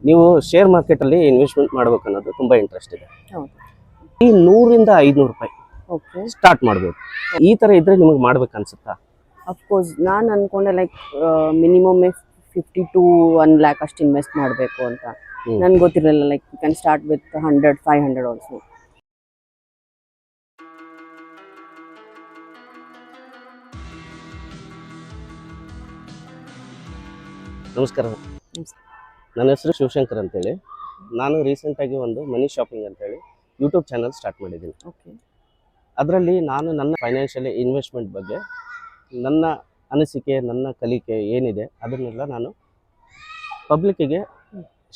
ನೀವು share market ಅಲ್ಲಿ investment ಮಾಡ್ಬೇಕು ಅನ್ನೋದು ತುಂಬಾ ಇಂಟ್ರೆಸ್ಟ್ ಇದೆ. ಹೌದು. ಈ 100 ರಿಂದ 500 ರೂಪಾಯಿ ಓಕೆ. ಸ್ಟಾರ್ಟ್ ಮಾಡ್ಬೋದು. ಈ ತರ ಇದ್ರೆ ನಿಮಗೆ ಮಾಡ್ಬೇಕು ಅನ್ಸುತ್ತಾ? ಅಫ್ಕೋರ್ಸ್ ನಾನು ಅನ್ಕೊಂಡೆ ಲೈಕ್ ಮಿನಿಮಮ್ 50 to 1 lakh ಅಷ್ಟು ಇನ್ವೆಸ್ಟ್ ಮಾಡಬೇಕು ಅಂತ. ನನ್ಗೆ ಗೊತ್ತಿರಲಿಲ್ಲ like you can start with 100, 500 also. ನಮಸ್ಕಾರ, ನನ್ನ ಹೆಸರು ಶಿವಶಂಕರ್ ಅಂತೇಳಿ. ನಾನು ರೀಸೆಂಟಾಗಿ ಒಂದು ಮನಿ ಶಾಪಿಂಗ್ ಅಂತೇಳಿ ಯೂಟ್ಯೂಬ್ ಚಾನಲ್ ಸ್ಟಾರ್ಟ್ ಮಾಡಿದ್ದೀನಿ. ಓಕೆ. ಅದರಲ್ಲಿ ನಾನು ನನ್ನ ಫೈನಾನ್ಷಿಯಲ್ ಇನ್ವೆಸ್ಟ್ಮೆಂಟ್ ಬಗ್ಗೆ ನನ್ನ ಅನಿಸಿಕೆ, ನನ್ನ ಕಲಿಕೆ ಏನಿದೆ ಅದನ್ನೆಲ್ಲ ನಾನು ಪಬ್ಲಿಕ್ಕಿಗೆ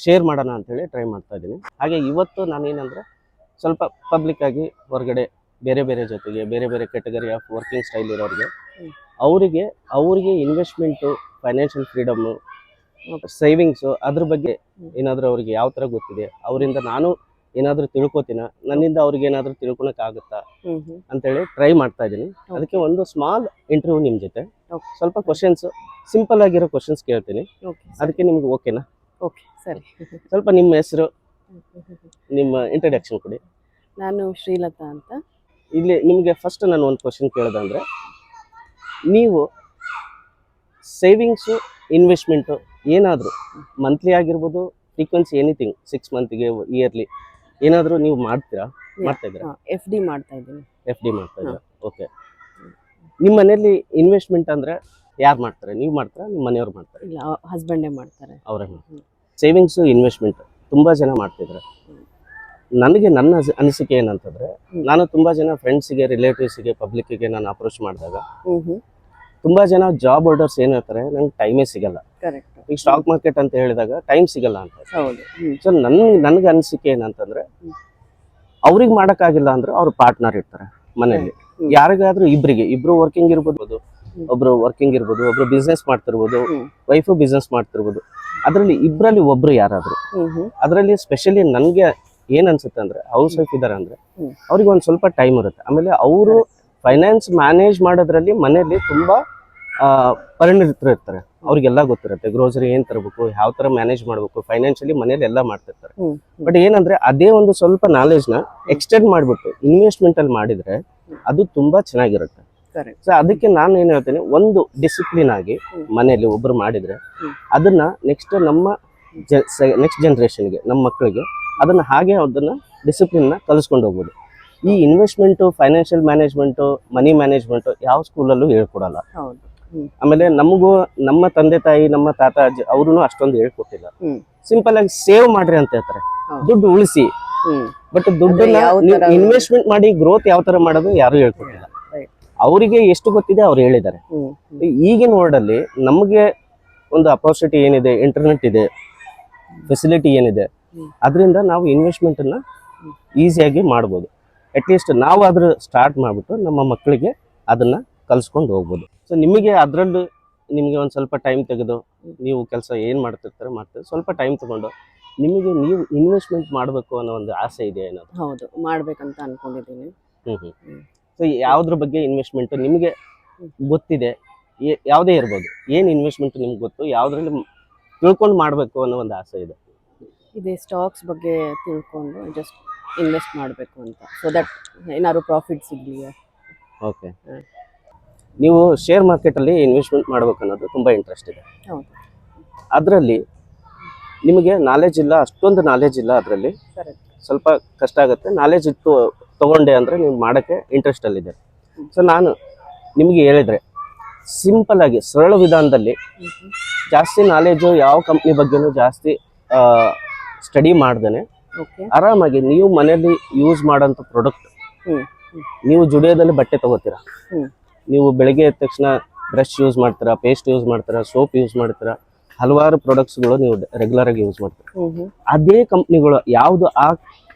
ಶೇರ್ ಮಾಡೋಣ ಅಂಥೇಳಿ ಟ್ರೈ ಮಾಡ್ತಾ ಇದ್ದೀನಿ. ಹಾಗೆ ಇವತ್ತು ನಾನೇನಂದರೆ ಸ್ವಲ್ಪ ಪಬ್ಲಿಕ್ಕಾಗಿ ಹೊರಗಡೆ ಬೇರೆ ಬೇರೆ ಜೊತೆಗೆ ಬೇರೆ ಬೇರೆ ಕ್ಯಾಟಗರಿ ಆಫ್ ವರ್ಕಿಂಗ್ ಸ್ಟೈಲ್ ಇರೋರಿಗೆ ಅವರಿಗೆ ಇನ್ವೆಸ್ಟ್ಮೆಂಟು, ಫೈನಾನ್ಷಿಯಲ್ ಫ್ರೀಡಮ್ಮು, ಸೇವಿಂಗ್ಸು ಅದ್ರ ಬಗ್ಗೆ ಏನಾದರೂ ಅವ್ರಿಗೆ ಯಾವ ಥರ ಗೊತ್ತಿದೆ, ಅವರಿಂದ ನಾನು ಏನಾದರೂ ತಿಳ್ಕೊತೀನ, ನನ್ನಿಂದ ಅವ್ರಿಗೆ ಏನಾದರೂ ತಿಳ್ಕೊಳಕ್ಕಾಗುತ್ತಾ ಅಂತೇಳಿ ಟ್ರೈ ಮಾಡ್ತಾ ಇದ್ದೀನಿ. ಅದಕ್ಕೆ ಒಂದು ಸ್ಮಾಲ್ ಇಂಟರ್ವ್ಯೂ ನಿಮ್ಮ ಜೊತೆ ಸ್ವಲ್ಪ ಕ್ವಶನ್ಸ್, ಸಿಂಪಲ್ ಆಗಿರೋ ಕ್ವಶನ್ಸ್ ಕೇಳ್ತೀನಿ. ಅದಕ್ಕೆ ನಿಮ್ಗೆ ಓಕೆನಾ? ಓಕೆ, ಸರಿ. ಸ್ವಲ್ಪ ನಿಮ್ಮ ಹೆಸರು, ನಿಮ್ಮ ಇಂಟ್ರಡಕ್ಷನ್ ಕೊಡಿ. ನಾನು ಶ್ರೀಲತಾ ಅಂತ. ಇಲ್ಲಿ ನಿಮಗೆ ಫಸ್ಟ್ ನಾನು ಒಂದು ಕ್ವಶನ್ ಕೇಳೋದಂದರೆ, ನೀವು ಸೇವಿಂಗ್ಸು, ಇನ್ವೆಸ್ಟ್ಮೆಂಟು ಏನಾದರೂ ಮಂತ್ಲಿ ಆಗಿರ್ಬೋದು, ಫ್ರೀಕ್ವೆನ್ಸಿ ಎನಿಥಿಂಗ್, 6 ಮಂತ್ಗೆ, ಇಯರ್ಲಿ ಏನಾದರೂ ನೀವು ಮಾಡ್ತಾ ಇದ್ದೀರಾ? ಎಫ್ ಡಿ ಮಾಡ್ತಾ ಇದ್ದೀನಿ. ಎಫ್ ಡಿ ಮಾಡ್ತಾ ಇದ್ದೀರಾ? ಓಕೆ. ನಿಮ್ಮ ಮನೆಯಲ್ಲಿ ಇನ್ವೆಸ್ಟ್ಮೆಂಟ್ ಅಂದರೆ ಯಾರು ಮಾಡ್ತಾರೆ? ನೀವು ಮಾಡ್ತಾರಾ, ನಿಮ್ಮ ಮನೆಯವ್ರು ಮಾಡ್ತಾರೆ? ಇಲ್ಲ, ಹಸ್ಬೆಂಡೇ ಮಾಡ್ತಾರೆ. ಅವರೇ ಮಾಡ್ತಾರೆ. ಸೇವಿಂಗ್ಸು, ಇನ್ವೆಸ್ಟ್ಮೆಂಟ್ ತುಂಬ ಜನ ಮಾಡ್ತಿದ್ದಾರೆ. ನನಗೆ ನನ್ನ ಅನಿಸಿಕೆ ಏನಂತಂದರೆ, ನಾನು ತುಂಬ ಜನ ಫ್ರೆಂಡ್ಸಿಗೆ, ರಿಲೇಟಿವ್ಸಿಗೆ, ಪಬ್ಲಿಕ್ಕಿಗೆ ನಾನು ಅಪ್ರೋಚ್ ಮಾಡಿದಾಗ ತುಂಬ ಜನ ಜಾಬ್ ಹೋಲ್ಡರ್ಸ್ ಏನು ಹೇಳ್ತಾರೆ, ನಂಗೆ ಟೈಮೇ ಸಿಗಲ್ಲ. ಕರೆಕ್ಟ್. ಈಗ ಸ್ಟಾಕ್ ಮಾರ್ಕೆಟ್ ಅಂತ ಹೇಳಿದಾಗ ಟೈಮ್ ಸಿಗಲ್ಲ ಅಂತ. ಹೌದು. ಸೊ ನನಗೆ ಅನಿಸಿಕೆ ಏನಂತಂದರೆ, ಅವ್ರಿಗೆ ಮಾಡೋಕ್ಕಾಗಿಲ್ಲ ಅಂದ್ರೆ ಅವ್ರ ಪಾರ್ಟ್ನರ್ ಇರ್ತಾರೆ ಮನೆಯಲ್ಲಿ. ಯಾರಿಗಾದ್ರೂ ಇಬ್ರು ವರ್ಕಿಂಗ್ ಇರ್ಬೋದು, ಒಬ್ರು ವರ್ಕಿಂಗ್ ಇರ್ಬೋದು, ಒಬ್ರು ಬಿಸ್ನೆಸ್ ಮಾಡ್ತಿರ್ಬೋದು, ವೈಫು ಬಿಸ್ನೆಸ್ ಮಾಡ್ತಿರ್ಬೋದು. ಅದರಲ್ಲಿ ಇಬ್ಬರಲ್ಲಿ ಒಬ್ರು ಯಾರಾದರೂ, ಅದರಲ್ಲಿ ಸ್ಪೆಷಲಿ ನನಗೆ ಏನು ಅನ್ಸುತ್ತೆ ಅಂದರೆ, ಹೌಸ್ ವೈಫ್ ಇದ್ದಾರೆ ಅಂದರೆ ಅವ್ರಿಗೆ ಒಂದು ಸ್ವಲ್ಪ ಟೈಮ್ ಇರುತ್ತೆ. ಆಮೇಲೆ ಅವರು ಫೈನಾನ್ಸ್ ಮ್ಯಾನೇಜ್ ಮಾಡೋದ್ರಲ್ಲಿ ಮನೆಯಲ್ಲಿ ತುಂಬ ಪರಿಣಿತರಿರ್ತಾರೆ. ಅವ್ರಿಗೆಲ್ಲ ಗೊತ್ತಿರುತ್ತೆ ಗ್ರೋಸರಿ ಏನು ತರಬೇಕು, ಯಾವ ಥರ ಮ್ಯಾನೇಜ್ ಮಾಡಬೇಕು, ಫೈನಾನ್ಷಿಯಲಿ ಮನೇಲಿ ಎಲ್ಲ ಮಾಡ್ತಿರ್ತಾರೆ. ಬಟ್ ಏನಂದರೆ, ಅದೇ ಒಂದು ಸ್ವಲ್ಪ ನಾಲೆಜ್ನ ಎಕ್ಸ್ಟೆಂಡ್ ಮಾಡಿಬಿಟ್ಟು ಇನ್ವೆಸ್ಟ್ಮೆಂಟಲ್ಲಿ ಮಾಡಿದರೆ ಅದು ತುಂಬ ಚೆನ್ನಾಗಿರುತ್ತೆ. ಸೊ ಅದಕ್ಕೆ ನಾನು ಏನು ಹೇಳ್ತೀನಿ, ಒಂದು ಡಿಸಿಪ್ಲಿನ್ ಆಗಿ ಮನೆಯಲ್ಲಿ ಒಬ್ಬರು ಮಾಡಿದರೆ ಅದನ್ನು ನೆಕ್ಸ್ಟ್ ನೆಕ್ಸ್ಟ್ ಜನ್ರೇಷನ್ಗೆ, ನಮ್ಮ ಮಕ್ಕಳಿಗೆ ಅದನ್ನು ಹಾಗೆ ಅದನ್ನು ಡಿಸಿಪ್ಲಿನ್ನ ಕಲಿಸ್ಕೊಂಡು ಹೋಗ್ಬೋದು. ಈ ಇನ್ವೆಸ್ಟ್ಮೆಂಟು, ಫೈನಾನ್ಷಿಯಲ್ ಮ್ಯಾನೇಜ್ಮೆಂಟು, ಮನಿ ಮ್ಯಾನೇಜ್ಮೆಂಟು ಯಾವ ಸ್ಕೂಲಲ್ಲೂ ಹೇಳ್ಕೊಡಲ್ಲ. ಆಮೇಲೆ ನಮಗೂ ನಮ್ಮ ತಂದೆ ತಾಯಿ, ನಮ್ಮ ತಾತ ಅಜ್ಜಿ ಅವರು ಅಷ್ಟೊಂದು ಹೇಳ್ಕೊಟ್ಟಿಲ್ಲ. ಸಿಂಪಲ್ ಆಗಿ ಸೇವ್ ಮಾಡ್ರಿ ಅಂತ ಹೇಳ್ತಾರೆ, ದುಡ್ಡು ಉಳಿಸಿ. ಬಟ್ ದುಡ್ಡನ್ನ ಇನ್ವೆಸ್ಟ್ಮೆಂಟ್ ಮಾಡಿ ಗ್ರೋತ್ ಯಾವ ತರ ಮಾಡೋದು ಯಾರು ಹೇಳ್ಕೊಟ್ಟಿಲ್ಲ. ಅವರಿಗೆ ಎಷ್ಟು ಗೊತ್ತಿದೆ ಅವ್ರು ಹೇಳಿದ್ದಾರೆ. ಈಗಿನ ವರ್ಲ್ಡ್ ಅಲ್ಲಿ ನಮಗೆ ಒಂದು ಅಪಾರ್ಚುನಿಟಿ ಏನಿದೆ, ಇಂಟರ್ನೆಟ್ ಇದೆ, ಫೆಸಿಲಿಟಿ ಏನಿದೆ, ಅದರಿಂದ ನಾವು ಇನ್ವೆಸ್ಟ್ಮೆಂಟ್ ಅನ್ನ ಈಸಿಯಾಗಿ ಮಾಡ್ಬೋದು. ಅಟ್ಲೀಸ್ಟ್ ನಾವು ಅದ್ರ ಸ್ಟಾರ್ಟ್ ಮಾಡಿಬಿಟ್ಟು ನಮ್ಮ ಮಕ್ಕಳಿಗೆ ಅದನ್ನ ಕಲ್ಸ್ಕೊಂಡು ಹೋಗ್ಬೋದು. ಸೊ ನಿಮಗೆ ಅದರಲ್ಲೂ ನಿಮಗೆ ಒಂದು ಸ್ವಲ್ಪ ಟೈಮ್ ತೆಗೆದು, ನೀವು ಕೆಲಸ ಏನು ಮಾಡ್ತಿರ್ತಾರೆ ಸ್ವಲ್ಪ ಟೈಮ್ ತಗೊಂಡು ನೀವು ಇನ್ವೆಸ್ಟ್ಮೆಂಟ್ ಮಾಡಬೇಕು ಅನ್ನೋ ಒಂದು ಆಸೆ ಇದೆ ಏನಾದ್ರು? ಹೌದು, ಮಾಡ್ಬೇಕಂತ ಅನ್ಕೊಂಡಿದ್ದೀನಿ. ಸೊ ಯಾವುದ್ರ ಬಗ್ಗೆ ಇನ್ವೆಸ್ಟ್ಮೆಂಟ್ ನಿಮಗೆ ಗೊತ್ತಿದೆ? ಯಾವುದೇ ಇರ್ಬೋದು, ಏನು ಇನ್ವೆಸ್ಟ್ಮೆಂಟ್ ನಿಮ್ಗೆ ಗೊತ್ತು, ಯಾವುದ್ರಲ್ಲಿ ತಿಳ್ಕೊಂಡು ಮಾಡಬೇಕು ಅನ್ನೋ ಒಂದು ಆಸೆ ಇದೆ? ಇದೆ, ಸ್ಟಾಕ್ಸ್ ಬಗ್ಗೆ ತಿಳ್ಕೊಂಡು ಜಸ್ಟ್ ಇನ್ವೆಸ್ಟ್ ಮಾಡಬೇಕು ಅಂತ, ಸೊ ದಟ್ ಏನಾದ್ರು ಪ್ರಾಫಿಟ್ ಸಿಗಲಿ. ಓಕೆ. ನೀವು ಶೇರ್ ಮಾರ್ಕೆಟಲ್ಲಿ ಇನ್ವೆಸ್ಟ್ಮೆಂಟ್ ಮಾಡಬೇಕು ಅನ್ನೋದು ತುಂಬ ಇಂಟ್ರೆಸ್ಟ್ ಇದೆ. ಹೌದು. ಅದರಲ್ಲಿ ನಿಮಗೆ ನಾಲೆಜ್ ಇಲ್ಲ, ಅಷ್ಟೊಂದು ನಾಲೆಜ್ ಇಲ್ಲ. ಅದರಲ್ಲಿ ಸ್ವಲ್ಪ ಕಷ್ಟ ಆಗುತ್ತೆ. ನಾಲೆಜ್ ಇತ್ತು ತೊಗೊಂಡೆ ಅಂದರೆ ನೀವು ಮಾಡೋಕ್ಕೆ ಇಂಟ್ರೆಸ್ಟಲ್ಲಿದೆ. ಸೊ ನಾನು ನಿಮಗೆ ಹೇಳಿದರೆ, ಸಿಂಪಲ್ ಆಗಿ ಸರಳ ವಿಧಾನದಲ್ಲಿ, ಜಾಸ್ತಿ ನಾಲೆಜು ಯಾವ ಕಂಪ್ನಿ ಬಗ್ಗೆನೂ ಜಾಸ್ತಿ ಸ್ಟಡಿ ಮಾಡ್ದೇ ಆರಾಮಾಗಿ ನೀವು ಮನೆಯಲ್ಲಿ ಯೂಸ್ ಮಾಡೋಂಥ ಪ್ರಾಡಕ್ಟ್, ನೀವು ಜುಡಿಯೋದಲ್ಲಿ ಬಟ್ಟೆ ತಗೋತೀರಾ, ನೀವು ಬೆಳಗ್ಗೆ ಎದ್ದ ತಕ್ಷಣ ಬ್ರಷ್ ಯೂಸ್ ಮಾಡ್ತೀರಾ, ಪೇಸ್ಟ್ ಯೂಸ್ ಮಾಡ್ತೀರಾ, ಸೋಪ್ ಯೂಸ್ ಮಾಡ್ತೀರಾ, ಹಲವಾರು ಪ್ರಾಡಕ್ಟ್ಸ್ಗಳು ನೀವು ರೆಗ್ಯುಲರ್ ಆಗಿ ಯೂಸ್ ಮಾಡ್ತೀರಾ. ಅದೇ ಕಂಪ್ನಿಗಳು ಯಾವುದು,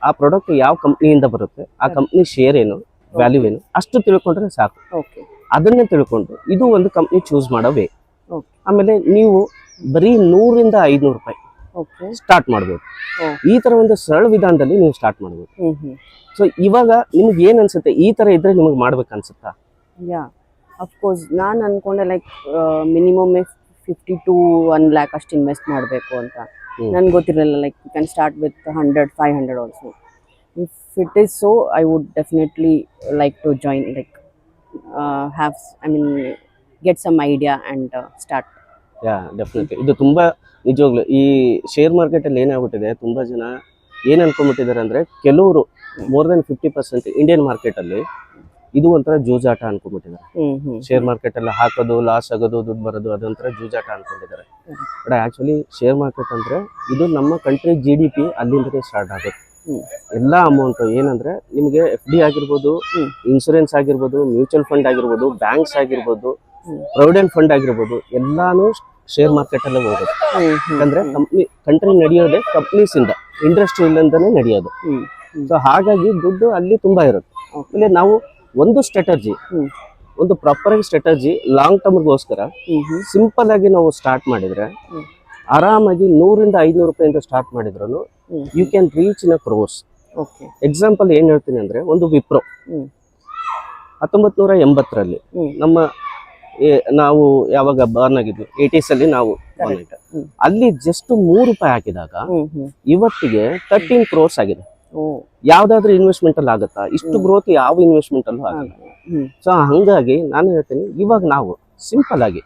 ಆ ಪ್ರಾಡಕ್ಟ್ ಯಾವ ಕಂಪ್ನಿಯಿಂದ ಬರುತ್ತೆ, ಆ ಕಂಪ್ನಿ ಶೇರ್ ಏನು, ವ್ಯಾಲ್ಯೂ ಏನು, ಅಷ್ಟು ತಿಳ್ಕೊಂಡ್ರೆ ಸಾಕು. ಅದನ್ನೇ ತಿಳ್ಕೊಂಡು ಇದು ಒಂದು ಕಂಪ್ನಿ ಚೂಸ್ ಮಾಡೋ ವೇ. ಆಮೇಲೆ ನೀವು ಬರೀ 100 ರಿಂದ 500 ರೂಪಾಯಿ ಸ್ಟಾರ್ಟ್ ಮಾಡ್ಬೋದು. ಈ ತರ ಒಂದು ಸರಳ ವಿಧಾನದಲ್ಲಿ ನೀವು ಸ್ಟಾರ್ಟ್ ಮಾಡ್ಬೋದು. ಸೊ ಇವಾಗ ನಿಮ್ಗೆ ಏನ್ ಅನ್ಸುತ್ತೆ, ಈ ತರ ಇದ್ರೆ ನಿಮಗೆ ಮಾಡ್ಬೇಕು ಅನ್ಸುತ್ತಾ? ಯಾ, ಅಫ್ಕೋರ್ಸ್ ನಾನು ಅನ್ಕೊಂಡೆ ಲೈಕ್ ಮಿನಿಮಮ್ 50 to 1 lakh ಅಷ್ಟು ಇನ್ವೆಸ್ಟ್ ಮಾಡಬೇಕು ಅಂತ. ನನ್ಗೆ ಗೊತ್ತಿರಲಿಲ್ಲ like you can start with 100-500 also. If it is so I would definitely like to join, like have I mean get some idea and start. Yeah definitely ಇದು ತುಂಬಾ ನಿಜವಾಗ್ಲು ಈ share market ಅಲ್ಲಿ ಏನಾಗ್ಬಿಟ್ಟಿದೆ, ತುಂಬಾ ಜನ ಏನ್ ಅನ್ಕೊಂಡ್ಬಿಟ್ಟಿದ್ದಾರೆ ಅಂದ್ರೆ, ಕೆಲವರು ಮೋರ್ ದನ್ 50% ಇಂಡಿಯನ್ ಮಾರ್ಕೆಟ್ ಅಲ್ಲಿ ಇದು ಒಂಥರ ಜೂಜಾಟ ಅನ್ಕೊಂಡ್ಬಿಟ್ಟಿದ್ದಾರೆ. ಶೇರ್ ಮಾರ್ಕೆಟ್ ಎಲ್ಲ ಹಾಕೋದು, ಲಾಸ್ ಆಗೋದು, ದುಡ್ಡು ಬರೋದು, ಅದೊಂಥರ ಜೂಜಾಟ ಅನ್ಕೊಂಡಿದ್ದಾರೆ. ಬಟ್ ಆಕ್ಚುಲಿ ಶೇರ್ ಮಾರ್ಕೆಟ್ ಅಂದ್ರೆ ಇದು ನಮ್ಮ ಕಂಟ್ರಿ GDP ಅಲ್ಲಿಂದಲೇ ಸ್ಟಾರ್ಟ್ ಆಗುತ್ತೆ. ಎಲ್ಲಾ ಅಮೌಂಟ್ ಏನಂದ್ರೆ ನಿಮಗೆ FD ಆಗಿರ್ಬೋದು, ಇನ್ಶೂರೆನ್ಸ್ ಆಗಿರ್ಬೋದು, ಮ್ಯೂಚುವಲ್ ಫಂಡ್ ಆಗಿರ್ಬೋದು, ಬ್ಯಾಂಕ್ಸ್ ಆಗಿರ್ಬೋದು, ಪ್ರಾವಿಡೆಂಟ್ ಫಂಡ್ ಆಗಿರ್ಬೋದು, ಎಲ್ಲಾನು ಶೇರ್ ಮಾರ್ಕೆಟ್ ಅಲ್ಲೇ ಹೋಗೋದು. ಯಾಕಂದ್ರೆ ಕಂಟ್ರಿ ನಡೆಯೋದೇ ಕಂಪ್ನೀಸ್ ಇಂದ, ಇಂಡಸ್ಟ್ರಿಯಿಂದನೇ ನಡೆಯೋದು. ಸೊ ಹಾಗಾಗಿ ದುಡ್ಡು ಅಲ್ಲಿ ತುಂಬಾ ಇರುತ್ತೆ. ಆಮೇಲೆ ನಾವು ಒಂದು ಸ್ಟ್ರಾಟಜಿ, ಒಂದು ಪ್ರಾಪರ್ ಆಗಿ ಸ್ಟ್ರಾಟಜಿ ಲಾಂಗ್ ಟರ್ಮ್ಗೋಸ್ಕರ ಸಿಂಪಲ್ ಆಗಿ ನಾವು ಸ್ಟಾರ್ಟ್ ಮಾಡಿದ್ರೆ ಆರಾಮಾಗಿ 100-500 ರೂಪಾಯಿಂದ ಸ್ಟಾರ್ಟ್ ಮಾಡಿದ್ರು you can reach in a crores. Example ಏನ್ ಹೇಳ್ತೀನಿ ಅಂದ್ರೆ, ಒಂದು ವಿಪ್ರೋ 1980ರಲ್ಲಿ ನಮ್ಮ ನಾವು ಯಾವಾಗ ಬರ್ನ್ ಆಗಿದ್ವಿ 80s ಅಲ್ಲಿ ನಾವು ಅಲ್ಲಿ ಜಸ್ಟ್ 3 ರೂಪಾಯಿ ಹಾಕಿದಾಗ ಇವತ್ತಿಗೆ 13 ಕ್ರೋರ್ಸ್ ಆಗಿದೆ. ಯಾವ್ದಾದ್ರು ಇನ್ವೆಸ್ಟ್ಮೆಂಟ್ ಅಲ್ಲಿ ಆಗುತ್ತಾ? ಇಷ್ಟು ಗ್ರೋತ್ ಯಾವ ಇನ್ವೆಸ್ಟ್ಮೆಂಟ್ ಅಲ್ಲೂ ಆಗಲ್ಲ. ಸೊ ಹಂಗಾಗಿ ನಾನು ಹೇಳ್ತೀನಿ, ಇವಾಗ ನಾವು ಸಿಂಪಲ್ ಆಗಿ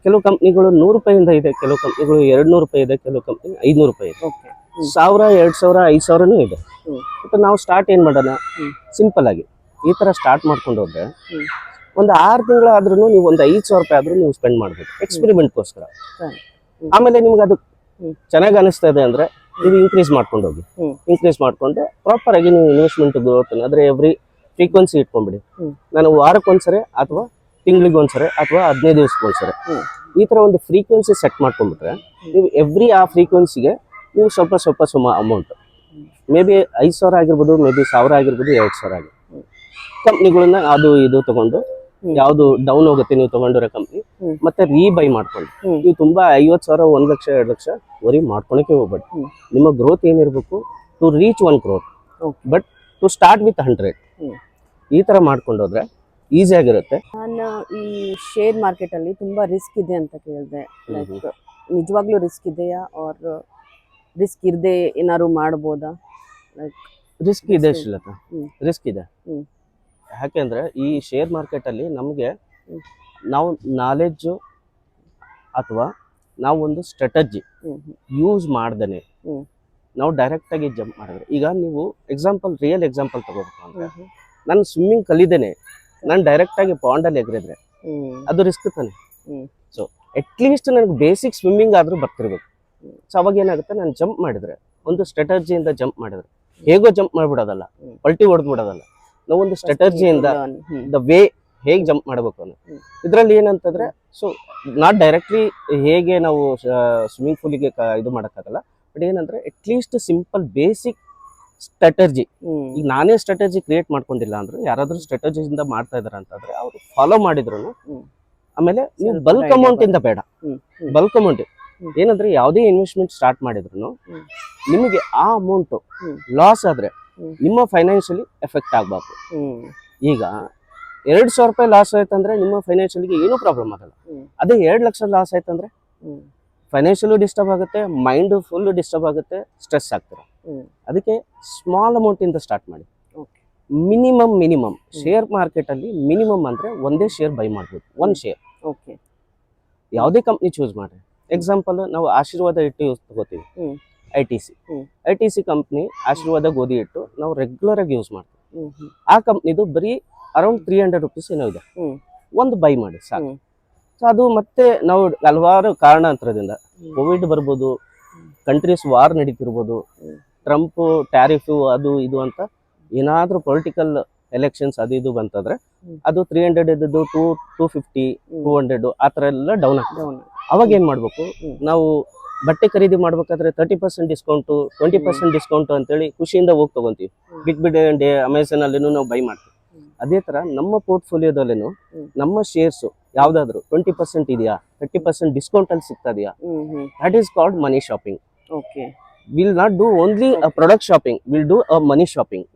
ಕೆಲವು ಕಂಪ್ನಿಗಳು 100 ರೂಪಾಯಿಂದ ಇದೆ, ಕೆಲವು ಕಂಪ್ನಿಗಳು 200 ರೂಪಾಯಿ ಇದೆ, ಕೆಲವು ಕಂಪ್ನಿ 500 ರೂಪಾಯಿ ಇದೆ, 1000, 2000, 5000 ಇದೆ. ಬಟ್ ನಾವು ಸ್ಟಾರ್ಟ್ ಏನ್ ಮಾಡೋಣ, ಸಿಂಪಲ್ ಆಗಿ ಈ ತರ ಸ್ಟಾರ್ಟ್ ಮಾಡ್ಕೊಂಡು ಹೋದ್ರೆ ಒಂದು 6 ತಿಂಗಳಾದ್ರೂ ನೀವು ಒಂದು 5,000 ರೂಪಾಯಿ ಆದ್ರೂ ನೀವು ಸ್ಪೆಂಡ್ ಮಾಡ್ಬೋದು ಎಕ್ಸ್ಪೆರಿಮೆಂಟ್ಗೋಸ್ಕರ. ಆಮೇಲೆ ನಿಮ್ಗೆ ಅದು ಚೆನ್ನಾಗಿ ಅನಿಸ್ತಾ ಇದೆ ಅಂದ್ರೆ ನೀವು ಇನ್ಕ್ರೀಸ್ ಮಾಡ್ಕೊಂಡು ಹೋಗಿ. ಇನ್ಕ್ರೀಸ್ ಮಾಡ್ಕೊಂಡು ಪ್ರಾಪರ್ ಆಗಿ ನೀವು ಇನ್ವೆಸ್ಟ್ಮೆಂಟ್ ಗ್ರೋತ್ ಆದ್ರೆ ಎವ್ರಿ ಫ್ರೀಕ್ವೆನ್ಸಿ ಇಟ್ಕೊಂಡ್ಬಿಡಿ. ನಾನು ವಾರಕ್ಕೊಂದ್ಸರಿ ಅಥವಾ ತಿಂಗಳಿಗೊಂದ್ಸರಿ ಅಥವಾ 15 ದಿವಸಕ್ಕೊಂದ್ಸರಿ ಈ ತರ ಒಂದು ಫ್ರೀಕ್ವೆನ್ಸಿ ಸೆಟ್ ಮಾಡ್ಕೊಂಡ್ಬಿಟ್ರೆ ನೀವು ಎವ್ರಿ ಆ ಫ್ರೀಕ್ವೆನ್ಸಿಗೆ ನೀವು ಸ್ವಲ್ಪ ಅಮೌಂಟ್, ಮೇ ಬಿ 5,000 ಆಗಿರ್ಬೋದು, ಮೇ ಬಿ 1000 ಆಗಿರ್ಬೋದು, 2,000 ಆಗಿರ್ಬೋದು, ಕಂಪ್ನಿಗಳನ್ನ ಅದು ಇದು ತಗೊಂಡು ಯಾವ್ದು ಡೌನ್ ಹೋಗುತ್ತೆ ನೀವು ತಗೊಂಡಿರೋ ಕಂಪ್ನಿ ಮತ್ತೆ ರೀಬೈ ಮಾಡ್ಕೊಂಡು ನೀವು ತುಂಬಾ 50,000, 1 ಲಕ್ಷ, 2 ಲಕ್ಷ ವರಿ ಮಾಡ್ಕೊಳಕ್ಕೆ ಹೋಗ್ಬೇಡಿ. ನಿಮ್ಮ ಗ್ರೋತ್ ಏನಿರ್ಬೇಕು to reach 1 crore, but to start with 100. ಈ ತರ ಮಾಡ್ಕೊಂಡು ಹೋದ್ರೆ ಈಸಿ ಆಗಿರುತ್ತೆ. ನಾನು ಈ ಶೇರ್ ಮಾರ್ಕೆಟ್ ಅಲ್ಲಿ ತುಂಬಾ ರಿಸ್ಕ್ ಇದೆ ಅಂತ ಕೇಳಿದೆ. ಲೈಕ್ ನಿಜವಾಗ್ಲೂ ರಿಸ್ಕ್ ಇದೆಯಾ ಆರ್ ರಿಸ್ಕ್ ಇರದೆ ಏನಾದ್ರು ಮಾಡ್ಬೋದಾ? ಲೈಕ್ ರಿಸ್ಕ್ ಇದೆ ಶ್ರೀಲತಾ, ರಿಸ್ಕ್ ಇದೆ. ಯಾಕೆಂದ್ರೆ ಈ ಶೇರ್ ಮಾರ್ಕೆಟ್ ಅಲ್ಲಿ ನಮಗೆ ನಾವು ನಾಲೆಡ್ಜು ಅಥವಾ ನಾವು ಒಂದು ಸ್ಟ್ರಾಟಜಿ ಯೂಸ್ ಮಾಡ್ದೇನೆ ನಾವು ಡೈರೆಕ್ಟ್ ಆಗಿ ಜಂಪ್ ಮಾಡಿದ್ರೆ, ಈಗ ನೀವು ಎಕ್ಸಾಂಪಲ್ ರಿಯಲ್ ಎಕ್ಸಾಂಪಲ್ ತಗೋಬೇಕು ಅಂದ್ರೆ, ನಾನು ಸ್ವಿಮ್ಮಿಂಗ್ ಕಲಿದೇನೆ ನಾನು ಡೈರೆಕ್ಟ್ ಆಗಿ ಪಾಂಡಲ್ಲಿ ಎಗರಿದ್ರೆ ಅದು ರಿಸ್ಕ್ ತಾನೆ. ಸೊ ಅಟ್ಲೀಸ್ಟ್ ನನಗೆ ಬೇಸಿಕ್ ಸ್ವಿಮ್ಮಿಂಗ್ ಆದ್ರೂ ಬರ್ತಿರ್ಬೇಕು. ಸೊ ಅವಾಗ ಏನಾಗುತ್ತೆ, ನಾನು ಜಂಪ್ ಮಾಡಿದ್ರೆ ಒಂದು ಸ್ಟ್ರಾಟಜಿಯಿಂದ ಜಂಪ್ ಮಾಡಿದ್ರೆ, ಹೇಗೋ ಜಂಪ್ ಮಾಡ್ಬಿಡೋದಲ್ಲ, ಪಲ್ಟಿ ಹೊಡೆದ್ಬಿಡೋದಲ್ಲ, ನಾವು ಒಂದು ಸ್ಟ್ರಾಟಜಿಯಿಂದ ದ ವೇ ಹೇಗೆ ಜಂಪ್ ಮಾಡಬೇಕು ಅನ್ನೋ ಇದರಲ್ಲಿ ಏನಂತಂದ್ರೆ, ಸೊ ನಾಟ್ ಡೈರೆಕ್ಟ್ಲಿ ಹೇಗೆ ನಾವು ಸ್ವಿಮ್ಮಿಂಗ್ ಪೂಲಿಗೆ ಇದು ಮಾಡೋಕ್ಕಾಗಲ್ಲ, ಬಟ್ ಏನಂದ್ರೆ ಅಟ್ಲೀಸ್ಟ್ ಸಿಂಪಲ್ ಬೇಸಿಕ್ ಸ್ಟ್ರಾಟಜಿ. ಈಗ ನಾನೇ ಸ್ಟ್ರಾಟಜಿ ಕ್ರಿಯೇಟ್ ಮಾಡ್ಕೊಂಡಿಲ್ಲ ಅಂದ್ರೆ ಯಾರಾದ್ರೂ ಸ್ಟ್ರಾಟಜಿಯಿಂದ ಮಾಡ್ತಾ ಇದಾರೆ ಅಂತಂದ್ರೆ ಅವ್ರು ಫಾಲೋ ಮಾಡಿದ್ರು. ಆಮೇಲೆ ನೀವು ಬಲ್ಕ್ ಅಮೌಂಟ್ ಇಂದ ಬೇಡ, ಬಲ್ಕ್ ಅಮೌಂಟ್ ಏನಂದ್ರೆ ಯಾವುದೇ ಇನ್ವೆಸ್ಟ್ಮೆಂಟ್ ಸ್ಟಾರ್ಟ್ ಮಾಡಿದ್ರು ನಿಮಗೆ ಆ ಅಮೌಂಟ್ ಲಾಸ್ ಆದ್ರೆ ನಿಮ್ಮ ಫೈನಾನ್ಷಿಯಲಿ ಎಫೆಕ್ಟ್ ಆಗ್ಬಾರ್ದು. ಈಗ 2,000 ರೂಪಾಯಿ ಲಾಸ್ ಆಯ್ತಂದ್ರೆ ನಿಮ್ಮ ಫೈನಾನ್ಷಿಯಲ್ಗೆ ಏನೂ ಪ್ರಾಬ್ಲಮ್ ಆಗಲ್ಲ. ಅದೇ 2 ಲಕ್ಷ ಲಾಸ್ ಆಯ್ತಂದ್ರೆ ಫೈನಾನ್ಷಿಯಲು ಡಿಸ್ಟರ್ಬ್ ಆಗುತ್ತೆ, ಮೈಂಡ್ ಫುಲ್ ಡಿಸ್ಟರ್ಬ್ ಆಗುತ್ತೆ, ಸ್ಟ್ರೆಸ್ ಆಗ್ತಾರೆ. ಅದಕ್ಕೆ ಸ್ಮಾಲ್ ಅಮೌಂಟ್ ಇಂದ ಸ್ಟಾರ್ಟ್ ಮಾಡಿ. ಮಿನಿಮಮ್ ಶೇರ್ ಮಾರ್ಕೆಟ್ ಅಲ್ಲಿ ಮಿನಿಮಮ್ ಅಂದ್ರೆ ಒಂದೇ ಶೇರ್ ಬೈ ಮಾಡ್ಬೋದು, 1 ಶೇರ್. ಯಾವುದೇ ಕಂಪ್ನಿ ಚೂಸ್ ಮಾಡ್ರಿ. ಎಕ್ಸಾಂಪಲ್ ನಾವು ಆಶೀರ್ವಾದ ಹಿಟ್ಟು ತಗೋತೀವಿ, ITC ಕಂಪ್ನಿ ಆಶೀರ್ವಾದ ಗೋಧಿ ಹಿಟ್ಟು ನಾವು ರೆಗ್ಯುಲರ್ ಆಗಿ ಯೂಸ್ ಮಾಡ್ತೀವಿ. ಆ ಕಂಪ್ನಿದು ಬರೀ ಅರೌಂಡ್ 300 ರೂಪೀಸ್ ಏನೋ ಇದೆ, ಒಂದು ಬೈ ಮಾಡಿ ಸಾಕು. ಸೊ ಅದು ಮತ್ತೆ ನಾವು ಹಲವಾರು ಕಾರಣಾಂತರದಿಂದ ಕೋವಿಡ್ ಬರ್ಬೋದು, ಕಂಟ್ರೀಸ್ ವಾರ್ ನಡೀತಿರ್ಬೋದು, ಟ್ರಂಪ್ ಟ್ಯಾರಿಫ್ ಅದು ಇದು ಅಂತ ಏನಾದ್ರೂ ಪೊಲಿಟಿಕಲ್ ಎಲೆಕ್ಷನ್ಸ್ ಅದು ಇದು ಬಂತಂದ್ರೆ ಅದು 300 ಇದ್ದದ್ದು 250, 200 ಆ ಥರ ಎಲ್ಲ ಡೌನ್ ಆಗ್ತದೆ. ಅವಾಗ ಏನ್ ಮಾಡ್ಬೇಕು, ನಾವು ಬಟ್ಟೆ ಖರೀದಿ ಮಾಡ್ಬೇಕಾದ್ರೆ 30% ಡಿಸ್ಕೌಂಟು, 20% ಡಿಸ್ಕೌಂಟು ಅಂತೇಳಿ ಖುಷಿಯಿಂದ ಹೋಗಿ ತಗೊಂತೀವಿ. ಬಿಗ್ ಅಮೆಝಾನ್ ಅಲ್ಲಿನೂ ನಾವು ಬೈ ಮಾಡ್ತೀವಿ. ಅದೇ ತರ ನಮ್ಮ ಪೋರ್ಟ್ಫೋಲಿಯೋದಲ್ಲೇನು ನಮ್ಮ ಶೇರ್ಸ್ ಯಾವ್ದಾದ್ರು 20% ಇದೆಯಾ, 30% ಡಿಸ್ಕೌಂಟ್ ಅಲ್ಲಿ ಸಿಗ್ತದೆಯಾ, that is called money shopping. Will not do only product shopping, will do a money shopping.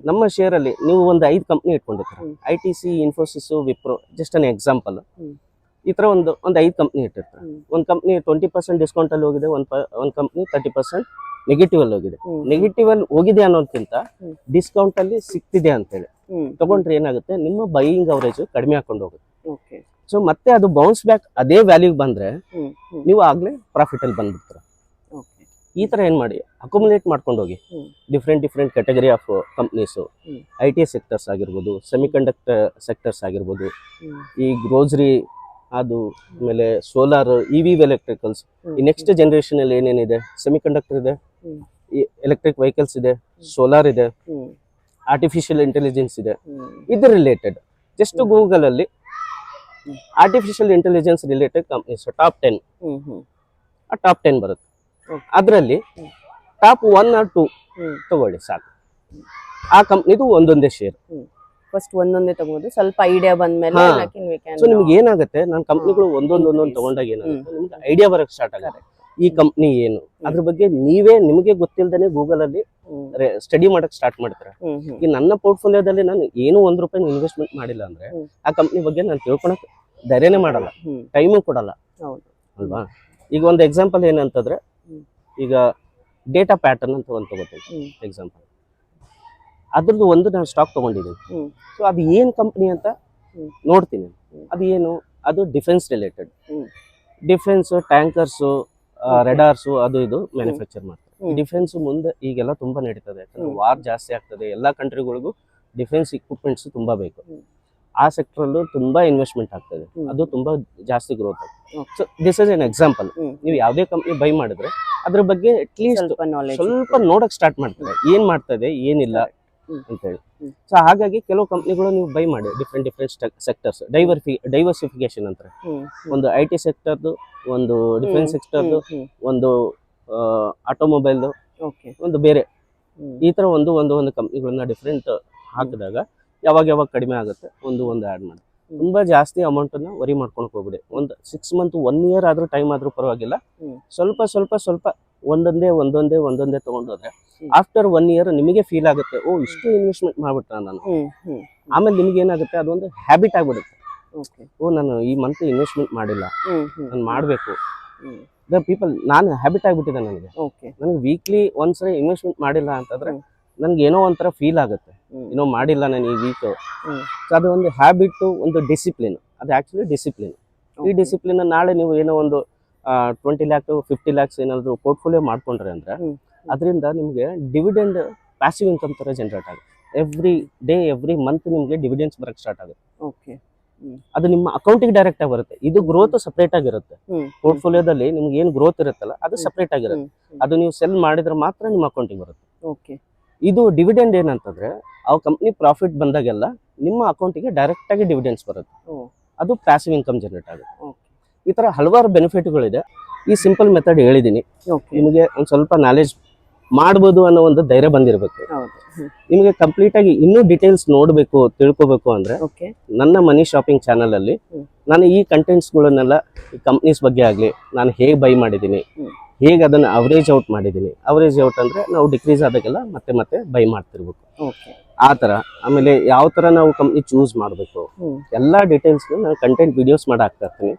ನಮ್ಮ ಶೇರ್ ಅಲ್ಲಿ ನೀವು ಒಂದು 5 ಕಂಪ್ನಿ ಇಟ್ಕೊಂಡಿರ್ತೀರ, ITC, Infosys, Wipro, just an example. ಈ ತರ ಒಂದು 5 ಕಂಪ್ನಿ ಇಟ್ಟಿರ್ತಾರೆ. ಒಂದು ಕಂಪ್ನಿ 20% ಡಿಸ್ಕೌಂಟ್ ಅಲ್ಲಿ ಹೋಗಿದೆ, ಒಂದು ಕಂಪ್ನಿ 30% ನೆಗೆಟಿವ್ ಅಲ್ಲಿ ಹೋಗಿದೆ. ನೆಗೆಟಿವ್ ಅಲ್ಲಿ ಹೋಗಿದೆ ಅನ್ನೋದಕ್ಕಿಂತ ಡಿಸ್ಕೌಂಟ್ ಅಲ್ಲಿ ಸಿಗ್ತಿದೆ ಅಂತೇಳಿ ತಗೊಂಡ್ರೆ ಏನಾಗುತ್ತೆ, ನಿಮ್ಮ ಬೈಯಿಂಗ್ ಅವರೇಜ್ ಕಡಿಮೆ ಹಾಕೊಂಡು ಹೋಗುತ್ತೆ. ಸೊ ಮತ್ತೆ ಅದು ಬೌನ್ಸ್ ಬ್ಯಾಕ್ ಅದೇ ವ್ಯಾಲ್ಯೂ ಬಂದ್ರೆ ನೀವು ಆಗ್ಲೇ ಪ್ರಾಫಿಟ್ ಅಲ್ಲಿ ಬಂದ್ಬಿಡ್ತೀರ. ಈ ತರ ಏನ್ ಮಾಡಿ ಅಕ್ಯುಮುಲೇಟ್ ಮಾಡ್ಕೊಂಡು ಹೋಗಿ different category of companies, IT sectors ಆಗಿರ್ಬೋದು, ಸೆಮಿಕಂಡಕ್ಟರ್ ಸೆಕ್ಟರ್ಸ್ ಆಗಿರ್ಬೋದು, ಈ ಗ್ರೋಸರಿ, ಅದು ಆಮೇಲೆ ಸೋಲಾರ್, EV ಎಲೆಕ್ಟ್ರಿಕಲ್ಸ್, ಈ ನೆಕ್ಸ್ಟ್ ಜನರೇಷನ್ ಅಲ್ಲಿ ಏನೇನಿದೆ, ಸೆಮಿಕಂಡಕ್ಟರ್ ಇದೆ, ಎಲೆಕ್ಟ್ರಿಕ್ ವೆಹಿಕಲ್ಸ್ ಇದೆ, ಸೋಲಾರ್ ಇದೆ, ಆರ್ಟಿಫಿಷಿಯಲ್ ಇಂಟೆಲಿಜೆನ್ಸ್ ಇದೆ. ಇದು ರಿಲೇಟೆಡ್ ಜಸ್ಟ್ ಗೂಗಲ್ ಅಲ್ಲಿ artificial intelligence related companies top 10 ಆ ಟಾಪ್ 10 ಬರುತ್ತೆ. ಅದರಲ್ಲಿ ಟಾಪ್ 1 or 2 ತಗೊಳ್ಳಿ ಸಾಕು. ಆ ಕಂಪ್ನಿದು ಒಂದೊಂದೇ ಶೇರ್. ಫಸ್ಟ್ ಒಂದೊಂದೇ ತಗೋದು, ಸ್ವಲ್ಪ ಐಡಿಯಾ ಬಂದ್ಮೇಲೆ ಸೊ ನಿಮ್ಗೆ ಏನಾಗುತ್ತೆ, ನಾನು ಕಂಪ್ನಿಗಳು ಒಂದೊಂದು ತಗೊಂಡಾಗ ಏನಾಗುತ್ತೆ, ನಿಮ್ಗೆ ಐಡಿಯಾ ಬರಕ್ ಸ್ಟಾರ್ಟ್ ಆಗುತ್ತೆ. ಈ ಕಂಪ್ನಿ ಏನು ಅದ್ರ ಬಗ್ಗೆ ನಿಮಗೆ ಗೊತ್ತಿಲ್ದೇನೆ ಗೂಗಲ್ ಅಲ್ಲಿ ಸ್ಟಡಿ ಮಾಡಕ್ ಸ್ಟಾರ್ಟ್ ಮಾಡ್ತಾರೆ. ಈಗ ನನ್ನ ಪೋರ್ಟ್ಫೋಲಿಯೋದಲ್ಲಿ ನಾನು ಏನು ₹1 ಇನ್ವೆಸ್ಟ್ಮೆಂಟ್ ಮಾಡಿಲ್ಲ ಅಂದ್ರೆ ಆ ಕಂಪ್ನಿ ಬಗ್ಗೆ ನಾನು ತಿಳ್ಕೊಳಕ್ ಧೈರ್ಯನೇ ಮಾಡಲ್ಲ, ಟೈಮು ಕೊಡಲ್ಲ ಅಲ್ವಾ. ಈಗ ಒಂದು ಎಕ್ಸಾಂಪಲ್ ಏನಂತಂದ್ರೆ, ಈಗ ಡೇಟಾ ಪ್ಯಾಟರ್ನ್ ಅಂತ ಒಂದು ತಗೋತೀನಿ ಎಕ್ಸಾಂಪಲ್. ಅದ್ರದ್ದು ಒಂದು ನಾನು ಸ್ಟಾಕ್ ತಗೊಂಡಿದ್ದೀನಿ. ಸೊ ಅದು ಏನ್ ಕಂಪ್ನಿ ಅಂತ ನೋಡ್ತೀನಿ. ಅದು ಏನು, ಅದು ಡಿಫೆನ್ಸ್ ರಿಲೇಟೆಡ್, ಡಿಫೆನ್ಸ್ ಟ್ಯಾಂಕರ್ಸು, ರೆಡಾರ್ಸು, ಅದು ಇದು ಮ್ಯಾನುಫ್ಯಾಕ್ಚರ್ ಮಾಡ್ತಾರೆ. ಡಿಫೆನ್ಸ್ ಮುಂದೆ ಈಗೆಲ್ಲ ತುಂಬಾ ನಡೀತದೆ, ಯಾಕಂದ್ರೆ ವಾರ್ ಜಾಸ್ತಿ ಆಗ್ತದೆ, ಎಲ್ಲಾ ಕಂಟ್ರಿಗಳಿಗೂ ಡಿಫೆನ್ಸ್ ಇಕ್ವಿಪ್ಮೆಂಟ್ಸ್ ತುಂಬಾ ಬೇಕು. ಆ ಸೆಕ್ಟರ್ ಅಲ್ಲೂ ತುಂಬಾ ಇನ್ವೆಸ್ಟ್ಮೆಂಟ್ ಆಗ್ತದೆ, ಅದು ತುಂಬಾ ಜಾಸ್ತಿ ಗ್ರೋತ್ ಆಗ್ತದೆ. So this is an example. ನೀವು ಯಾವುದೇ ಕಂಪ್ನಿ ಬೈ ಮಾಡಿದ್ರೆ ಅದ್ರ ಬಗ್ಗೆ ಅಟ್ಲೀಸ್ಟ್ ಸ್ವಲ್ಪ ನೋಡಕ್ ಸ್ಟಾರ್ಟ್ ಮಾಡ್ತಾರೆ, ಏನ್ ಮಾಡ್ತದೆ ಏನಿಲ್ಲ ಅಂತೇಳಿ. ಸೊ ಹಾಗಾಗಿ ಕೆಲವು ಕಂಪ್ನಿಗಳು ನೀವು ಬೈ ಮಾಡಿ ಡಿಫ್ರೆಂಟ್ ಸೆಕ್ಟರ್ಸ್, ಡೈವರ್ಸಿಫಿಕೇಶನ್ ಅಂತಾರೆ. ಒಂದು IT ಸೆಕ್ಟರ್ದು, ಒಂದು ಡಿಫೆನ್ಸ್ ಸೆಕ್ಟರ್ದು, ಒಂದು ಆಟೋಮೊಬೈಲ್ದು, ಒಂದು ಬೇರೆ, ಈ ತರ ಒಂದು ಕಂಪ್ನಿಗಳನ್ನ ಡಿಫ್ರೆಂಟ್ ಹಾಕಿದಾಗ ಯಾವಾಗ ಕಡಿಮೆ ಆಗುತ್ತೆ ಒಂದು ಆ್ಯಡ್ ಮಾಡಿ. ತುಂಬಾ ಜಾಸ್ತಿ ಅಮೌಂಟ್ ಅನ್ನ ವರಿ ಮಾಡ್ಕೊಳಕ್ ಹೋಗ್ಬಿಡಿ. ಒಂದು 6 months 1 year ಆದ್ರೂ ಟೈಮ್ ಆದ್ರೂ ಪರವಾಗಿಲ್ಲ, ಸ್ವಲ್ಪ ಒಂದೊಂದೇ ತಗೊಂಡೋದ್ರೆ ಆಫ್ಟರ್ 1 year ನಿಮಗೆ ಫೀಲ್ ಆಗುತ್ತೆ, ಓ ಇಷ್ಟು ಇನ್ವೆಸ್ಟ್ಮೆಂಟ್ ಮಾಡ್ಬಿಟ್ಟ ನಾನು. ಆಮೇಲೆ ನಿಮ್ಗೆ ಏನಾಗುತ್ತೆ, ಅದೊಂದು ಹ್ಯಾಬಿಟ್ ಆಗ್ಬಿಡುತ್ತೆ. ಓ ನಾನು ಈ ಮಂತ್ ಇನ್ವೆಸ್ಟ್ಮೆಂಟ್ ಮಾಡಿಲ್ಲ, ನಾನು ಮಾಡ್ಬೇಕು. ದ ಪೀಪಲ್, ನಾನು ಹ್ಯಾಬಿಟ್ ಆಗ್ಬಿಟ್ಟಿದೆ ನನಗೆ ವೀಕ್ಲಿ ಒಂದ್ಸರಿ ಇನ್ವೆಸ್ಟ್ಮೆಂಟ್ ಮಾಡಿಲ್ಲ ಅಂತಂದ್ರೆ ನನ್ಗೆ ಏನೋ ಒಂಥರ ಫೀಲ್ ಆಗುತ್ತೆ, ಏನೋ ಮಾಡಿಲ್ಲ ನಾನು ಈ ವೀಕ್. ಸೊ ಅದು ಒಂದು ಹ್ಯಾಬಿಟ್, ಒಂದು ಡಿಸಿಪ್ಲಿನ್. ಅದು ಆಕ್ಚುಲಿ ಡಿಸಿಪ್ಲಿನ್. ಈ ಡಿಸಿಪ್ಲಿನ್ ನಾಳೆ ನೀವು ಏನೋ ಒಂದು 20 lakh to 50 lakhs ಏನಾದ್ರು ಪೋರ್ಟ್ಫೋಲಿಯೋ ಮಾಡ್ಕೊಂಡ್ರೆ ಅಂದ್ರೆ ಅದರಿಂದ ನಿಮಗೆ ಡಿವಿಡೆಂಡ್, ಪ್ಯಾಸಿವ್ ಇನ್ಕಮ್ ತರ ಜನರೇಟ್ ಆಗುತ್ತೆ. ಎವ್ರಿ ಮಂತ್ ನಿಮಗೆ ಡಿವಿಡೆಂಡ್ಸ್ ಬರಕ್ ಸ್ಟಾರ್ಟ್ ಆಗುತ್ತೆ. ಅದು ನಿಮ್ಮ ಅಕೌಂಟಿಗೆ ಡೈರೆಕ್ಟ್ ಆಗಿ ಬರುತ್ತೆ. ಇದು ಗ್ರೋತ್ ಸಪರೇಟ್ ಆಗಿರುತ್ತೆ. ಪೋರ್ಟ್ಫೋಲಿಯೋದಲ್ಲಿ ನಿಮ್ಗೆ ಏನ್ ಗ್ರೋತ್ ಇರುತ್ತಲ್ಲ ಅದು ಸಪರೇಟ್ ಆಗಿರುತ್ತೆ. ಅದು ನೀವು ಸೆಲ್ ಮಾಡಿದ್ರೆ ಮಾತ್ರ ನಿಮ್ಮ ಅಕೌಂಟಿಗೆ ಬರುತ್ತೆ. ಇದು ಡಿವಿಡೆಂಡ್ ಏನಂತಂದ್ರೆ, ಆ ಕಂಪ್ನಿ ಪ್ರಾಫಿಟ್ ಬಂದಾಗೆಲ್ಲ ನಿಮ್ಮ ಅಕೌಂಟಿಗೆ ಡೈರೆಕ್ಟ್ ಆಗಿ ಡಿವಿಡೆಂಡ್ಸ್ ಬರುತ್ತೆ. ಅದು ಪ್ಯಾಸಿವ್ ಇನ್ಕಮ್ ಜನರೇಟ್ ಆಗುತ್ತೆ. ಈ ತರ ಹಲವಾರು ಬೆನಿಫಿಟ್ಗಳಿದೆ. ಈ ಸಿಂಪಲ್ ಮೆಥಡ್ ಹೇಳಿದೀನಿ, ನಿಮಗೆ ಒಂದ್ ಸ್ವಲ್ಪ ನಾಲೆಜ್ ಮಾಡ್ಬೋದು ಅನ್ನೋ ಒಂದು ಧೈರ್ಯ ಬಂದಿರಬೇಕು. ನಿಮಗೆ ಕಂಪ್ಲೀಟ್ ಆಗಿ ಇನ್ನೂ ಡೀಟೇಲ್ಸ್ ನೋಡ್ಬೇಕು, ತಿಳ್ಕೊಬೇಕು ಅಂದ್ರೆ ನನ್ನ ಮನಿ ಶಾಪಿಂಗ್ ಚಾನಲ್ ಅಲ್ಲಿ ನಾನು ಈ ಕಂಟೆಂಟ್ಸ್ ಗಳನ್ನೆಲ್ಲ, ಈ ಕಂಪ್ನೀಸ್ ಬಗ್ಗೆ ಆಗ್ಲಿ, ನಾನು ಹೇಗೆ ಬೈ ಮಾಡಿದೀನಿ, ಹೇಗೆ ಅದನ್ನ ಅವರೇಜ್ ಔಟ್ ಮಾಡಿದೀನಿ. ಅವರೇಜ್ ಔಟ್ ಅಂದ್ರೆ ನಾವು ಡಿಕ್ರೀಸ್ ಆದಾಗೆಲ್ಲ ಮತ್ತೆ ಬೈ ಮಾಡ್ತಿರ್ಬೇಕು, ಆ ತರ. ಆಮೇಲೆ ಯಾವ ತರ ನಾವು ಕಂಪ್ನಿ ಚೂಸ್ ಮಾಡಬೇಕು, ಎಲ್ಲಾ ಡೀಟೇಲ್ಸ್ ನಾನು ಕಂಟೆಂಟ್ ವಿಡಿಯೋಸ್ ಮಾಡಿ ಹಾಕ್ತಾ ಇರ್ತೀನಿ.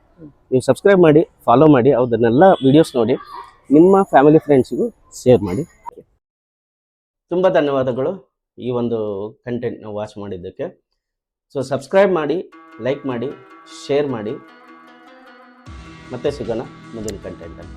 ನೀವು ಸಬ್ಸ್ಕ್ರೈಬ್ ಮಾಡಿ, ಫಾಲೋ ಮಾಡಿ, ಅದನ್ನೆಲ್ಲ ವಿಡಿಯೋಸ್ ನೋಡಿ ನಿಮ್ಮ ಫ್ಯಾಮಿಲಿ ಫ್ರೆಂಡ್ಸ್ಗೂ ಶೇರ್ ಮಾಡಿ. ತುಂಬಾ ಧನ್ಯವಾದಗಳು ಈ ಒಂದು ಕಂಟೆಂಟ್ನ ವಾಚ್ ಮಾಡಿದ್ದಕ್ಕೆ. ಸೊ ಸಬ್ಸ್ಕ್ರೈಬ್ ಮಾಡಿ, ಲೈಕ್ ಮಾಡಿ, ಶೇರ್ ಮಾಡಿ. ಮತ್ತೆ ಸಿಗೋಣ ಮುಂದಿನ ಕಂಟೆಂಟಲ್ಲಿ.